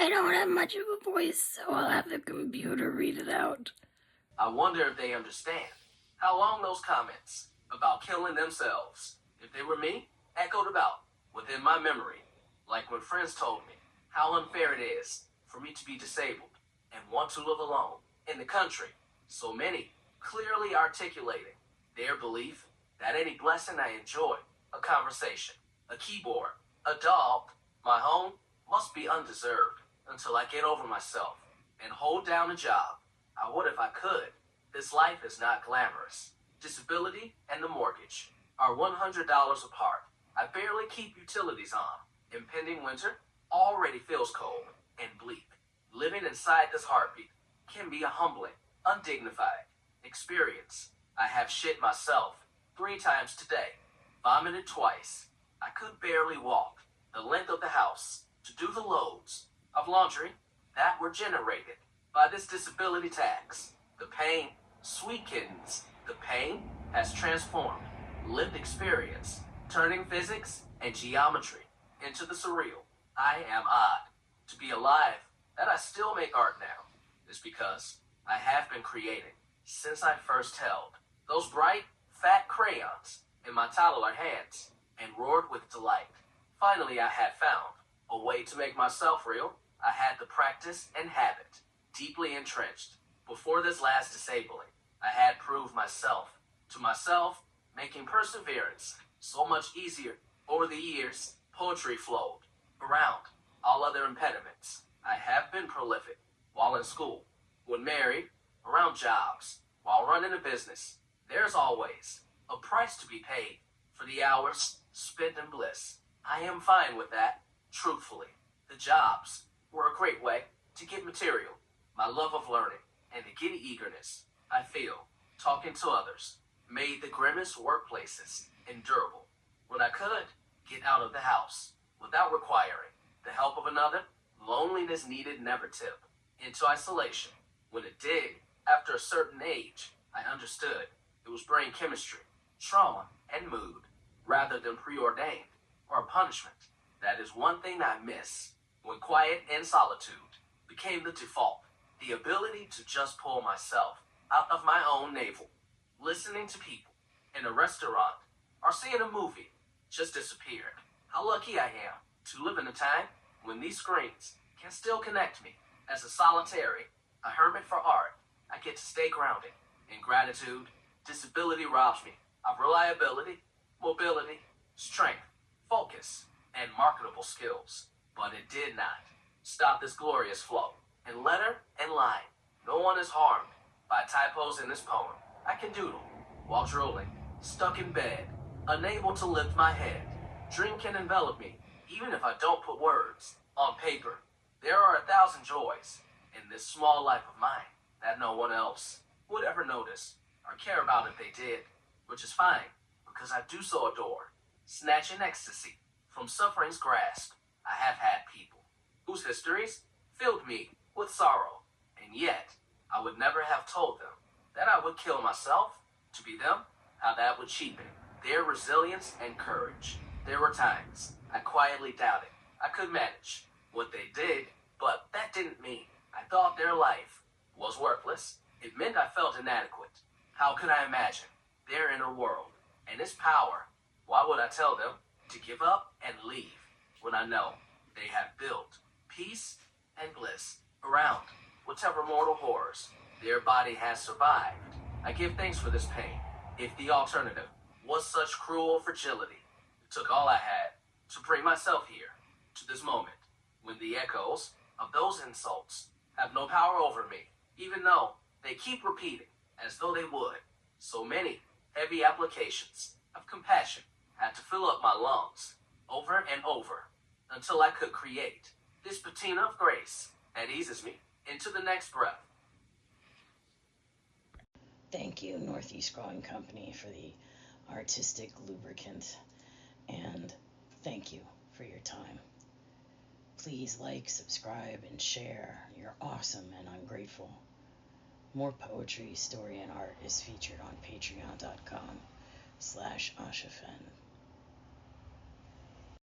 I don't have much of a voice, so I'll have the computer read it out. I wonder if they understand how long those comments about killing themselves, if they were me, echoed about within my memory, like when friends told me how unfair it is for me to be disabled and want to live alone in the country. So many clearly articulating their belief that any blessing I enjoy, a conversation, a keyboard, a dog, my home, must be undeserved until I get over myself and hold down a job. I would if I could. This life is not glamorous. Disability and the mortgage are $100 apart. I barely keep utilities on. Impending winter already feels cold and bleak. Living inside this heartbeat can be a humbling, undignified experience. I have shit myself 3 times today, vomited twice. I could barely walk the length of the house to do the loads of laundry that were generated by this disability tax. The pain, sweet kittens, the pain has transformed lived experience, turning physics and geometry into the surreal. I am odd. To be alive, that I still make art now, is because I have been creating since I first held those bright, fat crayons in my toddler hands and roared with delight. Finally, I had found a way to make myself real. I had the practice and habit deeply entrenched. Before this last disabling, I had proved myself to myself, making perseverance so much easier. Over the years, poetry flowed around all other impediments. I have been prolific while in school, when married, around jobs, while running a business. There's always a price to be paid for the hours spent in bliss. I am fine with that, truthfully. The jobs were a great way to get material, my love of learning, and the giddy eagerness I feel talking to others made the grimmest workplaces endurable. When I could get out of the house without requiring the help of another, loneliness needed never tip into isolation. When it did, after a certain age, I understood it was brain chemistry, trauma, and mood, rather than preordained or punishment. That is one thing I miss when quiet and solitude became the default. The ability to just pull myself out of my own navel, listening to people in a restaurant or seeing a movie just disappeared. How lucky I am to live in a time when these screens can still connect me. As a solitary, a hermit for art, I get to stay grounded. In gratitude, disability robs me of reliability, mobility, strength, focus, and marketable skills. But it did not stop this glorious flow. In letter and line, no one is harmed by typos in this poem. I can doodle while drooling, stuck in bed, unable to lift my head. Dream can envelop me, even if I don't put words on paper. There are 1,000 joys in this small life of mine that no one else would ever notice or care about if they did, which is fine, because I do so adore, snatching ecstasy from suffering's grasp. I have had people whose histories filled me with sorrow, and yet I would never have told them that I would kill myself to be them, how that would cheapen their resilience and courage. There were times I quietly doubted I could manage what they did, but that didn't mean I thought their life was worthless. It meant I felt inadequate. How could I imagine their inner world and its power? Why would I tell them to give up and leave when I know they have built peace and bliss around whatever mortal horrors their body has survived? I give thanks for this pain. If the alternative was such cruel fragility, it took all I had to bring myself here, to this moment, when the echoes of those insults have no power over me, even though they keep repeating as though they would. So many heavy applications of compassion had to fill up my lungs over and over until I could create this patina of grace that eases me into the next breath. Thank you, Northeast Growing Company, for the artistic lubricant, and thank you for your time. Please like, subscribe, and share. You're awesome, and I'm grateful. More poetry, story, and art is featured on patreon.com/ashafenn.